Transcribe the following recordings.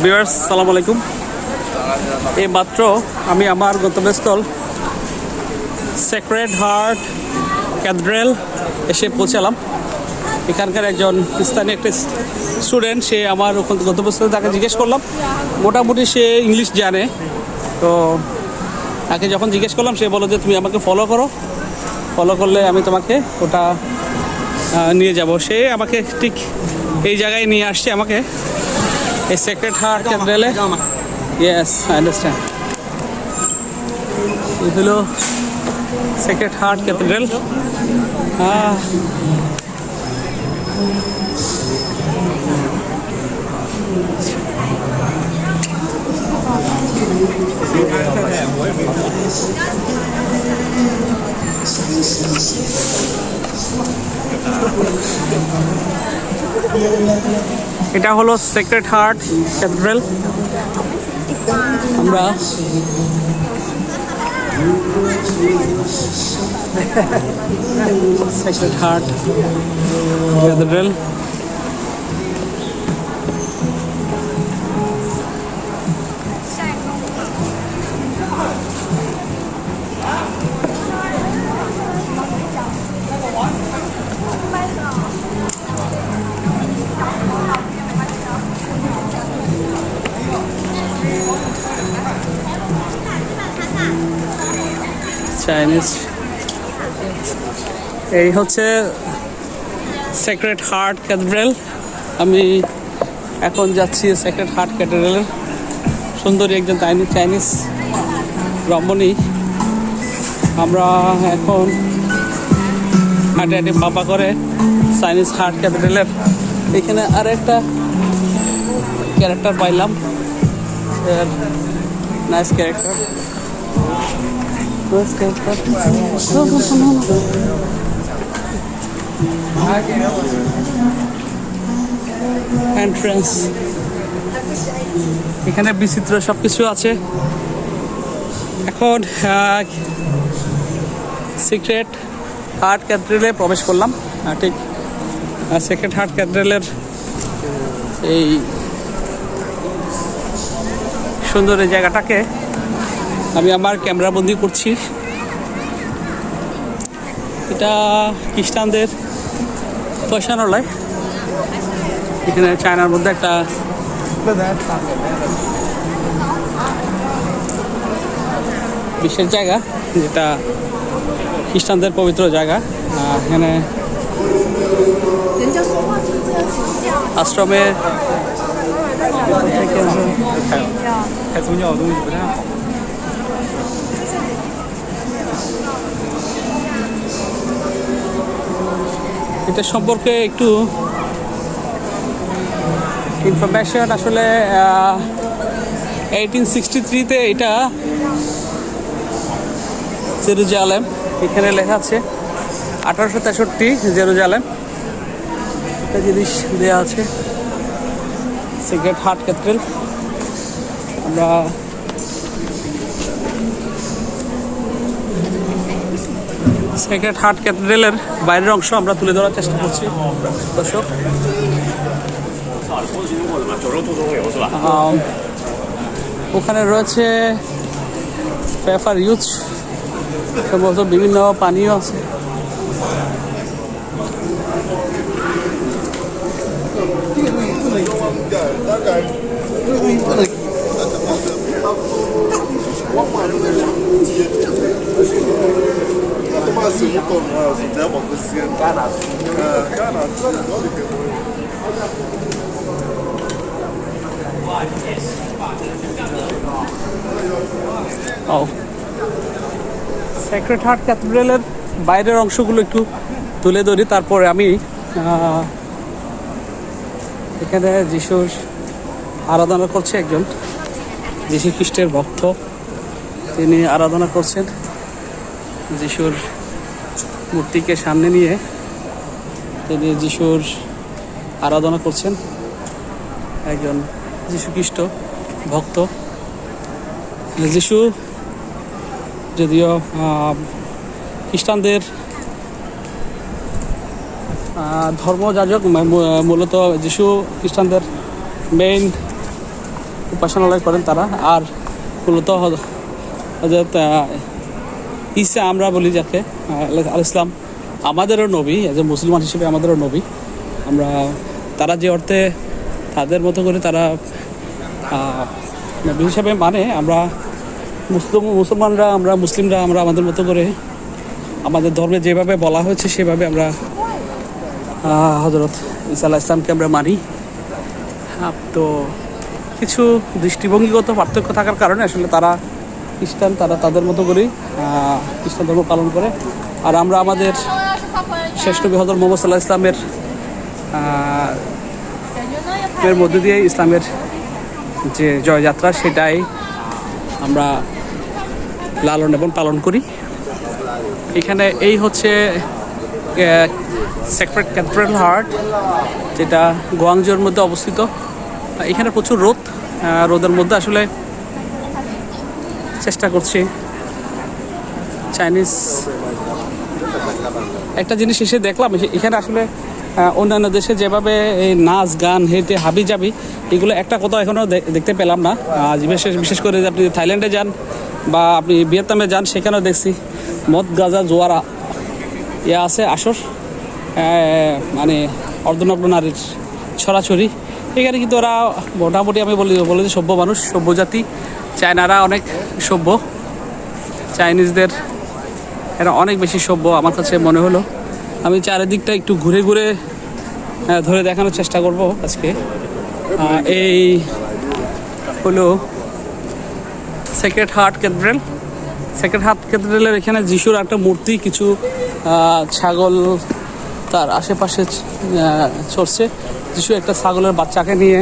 Viewers সালাম আলাইকুম। এই মাত্র আমি আমার গন্তব্যস্থল সেক্রেড হার্ট ক্যাথেড্রাল এসে পৌঁছালাম। এখানকার একজন স্থানীয় একটা স্টুডেন্ট, সে আমার গন্তব্যস্থলে তাকে জিজ্ঞেস করলাম, মোটামুটি সে ইংলিশ জানে। তো তাকে যখন জিজ্ঞেস করলাম, সে বলল যে তুমি আমাকে ফলো করো, ফলো করলে আমি তোমাকে ওটা নিয়ে যাব। সে আমাকে ঠিক এই জায়গায় নিয়ে আসছে, আমাকে এই সেক্রেড হার্ট ক্যাথেড্রালে। Yes, I understand. এই হলো সেক্রেড হার্ট ক্যাথেড্রাল। এটা হলো সেক্রেড হার্ট ক্যাথেড্রাল। আমরা সেক্রেড হার্ট ক্যাথেড্রাল চাইনিজ। এই হচ্ছে সেক্রেড হার্ট ক্যাথেড্রাল। আমি এখন যাচ্ছি সেক্রেড হার্ট ক্যাথেড্রালের। সুন্দরী একজন চাইনিজ রমণী। আমরা এখন হাঁটে হাঁটে বাবা করে চাইনিজ হার্ট ক্যাথেড্রালের এখানে আর একটা ক্যারেক্টার পাইলাম। Nice character. এন্ট্রান্স, এখানে বিচিত্র সবকিছু আছে। এখন সিক্রেট হার্ট ক্যাথেড্রালে প্রবেশ করলাম। ঠিক সেক্রেড হার্ট ক্যাথেড্রালের এই সুন্দর এই জায়গাটাকে আমি আমার ক্যামেরা বন্দি করছি। এটা খ্রিস্টানদের উপাসনালয়। এখানে চায়নার মধ্যে একটা বিশেষ জায়গা, যেটা খ্রিস্টানদের পবিত্র জায়গা। এখানে আশ্রমে এটা সম্পর্কে একটু ইনফরমেশন। আসলে 1863-তে এটা জেরুজালেম, এখানে লেখা আছে 1863 জেরুজালেম। একটা জিনিস দেওয়া আছে, সেক্রেড হার্ট ক্যাথেড্রাল। আমরা সেক্রেড হার্ট ক্যাথেড্রালের বাইরের অংশ আমরা তুলে ধরার চেষ্টা করছি দর্শক। ওখানে রয়েছে পেপার ইউজ, সম্ভবত বিভিন্ন পানীয় আছে। সেক্রেড হার্ট ক্যাথেড্রালের বাইরের অংশগুলো একটু তুলে ধরি, তারপরে আমি এখানে যিশুর আরাধনা করছে একজন যিশু খ্রিস্টের ভক্ত। তিনি আরাধনা করছেন যিশুর মূর্তিকে সামনে নিয়ে। তিনি যিশুর আরাধনা করছেন, একজন যিশু খ্রিস্ট ভক্ত। যিশু যদিও খ্রিস্টানদের ধর্মযাজক, মূলত যিশু খ্রিস্টানদের মেইন উপাসনালয় করেন তারা। আর মূলত হযরত ঈসা আমরা বলি যাকে আলাইহিস সালাম আমাদেরও নবী, এজ এ মুসলমান হিসেবে আমাদেরও নবী। আমরা তারা যে অর্থে তাদের মতো করে তারা নবী হিসাবে মানে, আমরা মুসলমানরা আমরা মুসলিমরা আমরা আমাদের মতো করে আমাদের ধর্মে যেভাবে বলা হয়েছে সেভাবে আমরা হযরত ঈসা আলাইহিস সালামকে আমরা মানি। তো কিছু দৃষ্টিভঙ্গিগত পার্থক্য থাকার কারণে আসলে তারা খ্রিস্টান, তারা তাদের মতো করেই খ্রিস্টান ধর্ম পালন করে। আর আমরা আমাদের শেষ নবী হযরত মুহাম্মদ সাল্লাল্লাহু আলাইহি ইসলামের এর মধ্যে দিয়ে ইসলামের যে জয়যাত্রা সেটাই আমরা লালন এবং পালন করি। এখানে এই হচ্ছে সেক্রেড ক্যাথেড্রাল হার্ট, যেটা গোয়াংজোর মধ্যে অবস্থিত। এখানে প্রচুর রোদের মধ্যে আসলে চেষ্টা করছি চাইনিজ একটা জিনিস এসে দেখলাম। এখানে আসলে অন্যান্য দেশে যেভাবে এই নাচ গান হেঁটে হাবি যাবি এগুলো একটা কোথাও এখনও দেখতে পেলাম না। বিশেষ করে আপনি থাইল্যান্ডে যান বা আপনি ভিয়েতনামে যান, সেখানেও দেখছি মদ গাঁজা জোয়ার আছে আসর, মানে অর্ধনগ্ন নারীর ছড়াছড়ি। এখানে কিন্তু ওরা মোটামুটি আমি বলি যে সভ্য মানুষ, সভ্য জাতি। চায়নারা অনেক সভ্য, চাইনিজদের এরা অনেক বেশি সভ্য আমার কাছে মনে হলো। আমি চারিদিকটা একটু ঘুরে ঘুরে ধরে দেখানোর চেষ্টা করব আজকে। এই হলো Sacred Heart Cathedral. Sacred Heart ক্যাথেড্রালের এখানে যিশুর একটা মূর্তি, কিছু ছাগল তার আশেপাশে চড়ছে। যিশু একটা ছাগলের বাচ্চাকে নিয়ে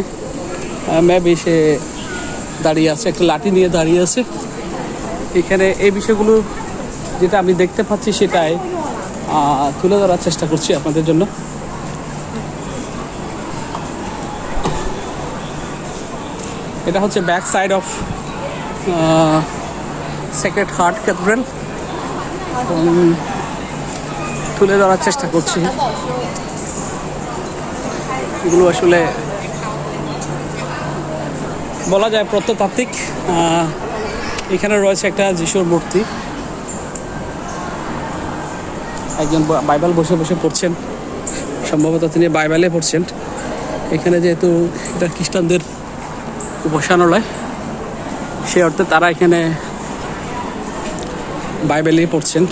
মেবি সে দাঁড়িয়ে আছে, একটা লাঠি নিয়ে দাঁড়িয়ে আছে। এখানে এই বিষয়গুলো যেটা আমি দেখতে পাচ্ছি সেটাই তুলে ধরার চেষ্টা করছি আপনাদের জন্য। এটা হচ্ছে back side of sacred Heart cathedral, তুলে ধরার চেষ্টা করছি। এগুলো আসলে বলা যায় প্রত্নতাত্ত্বিক। এখানে রয়েছে একটা যিশুর মূর্তি, একজন বাইবেল বসে বসে পড়ছেন, সম্ভবত তিনি বাইবেলে পড়ছেন। এখানে যেহেতু এটা খ্রিস্টানদের উপাসনালয়, সে অর্থে তারা এখানে বাইবেলেই পড়ছেন।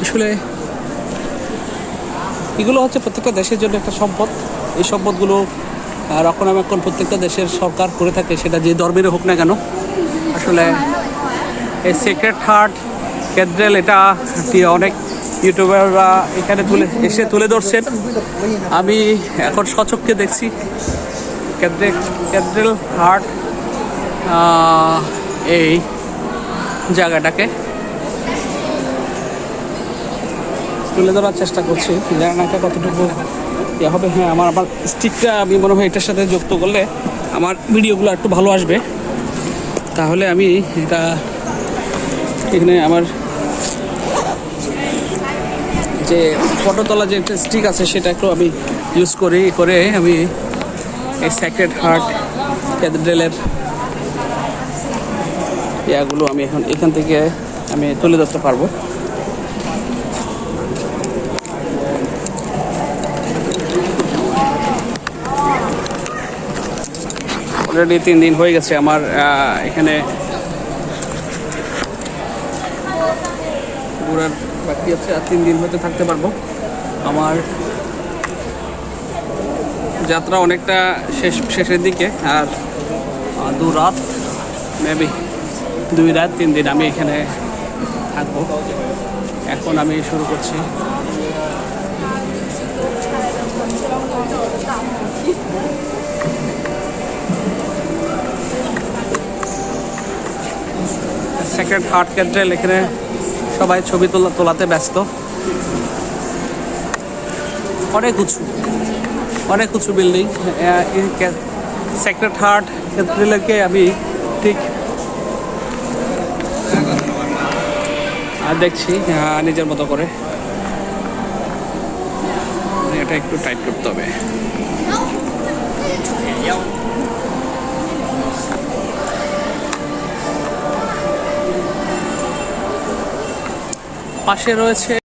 আসলে এগুলো হচ্ছে প্রত্যেকটা দেশের জন্য একটা সম্পদ। এই সম্পদগুলো রক্ষণাবেক্ষণ প্রত্যেকটা দেশের সরকার করে থাকে, সেটা যে ধর্মের হোক না কেন। আসলে এই সেক্রেড হার্ট ক্যাথেড্রাল এটা অনেক ইউটিউবাররা এখানে তুলে ধরছেন। আমি এখন স্বচক্ষে দেখছি ক্যাথেড্রাল হার্ট এই জায়গাটাকে তুলে ধরার চেষ্টা করছি। জানি না এটা কতটুকু ইয়ে হবে। হ্যাঁ, আমার স্টিকটা আমি মনে হয় এটার সাথে যুক্ত করলে আমার ভিডিওগুলো একটু ভালো আসবে। তাহলে আমি এটা এখানে আমার যে ফটো তোলা যে একটা স্টিক আছে সেটা একটু আমি ইউজ করে আমি এই সেক্রেড হার্ট ক্যাথেড্রালের ইয়াগুলো আমি এখান থেকে আমি তুলে ধরতে পারবো। অলরেডি 3 দিন হয়ে গেছে আমার এখানে ঘোরার বাকি আছে, আর 3 দিন হয়তো থাকতে পারবো। আমার যাত্রা অনেকটা শেষের দিকে, আর 2 রাত মেবি 2 রাত 3 দিন আমি এখানে থাকবো। এখন আমি শুরু করছি। সেক্রেড হার্ট ক্যাথেড্রাল, এখানে সবাই ছবি তোলাতে ব্যস্ত। অনেক উঁচু বিল্ডিং। সেক্রেড হার্ট ক্যাথেড্রালকে আমি ঠিক দেখছি নিজের মতো করে। এটা একটু টাইট করতে হবে। পাশে রয়েছে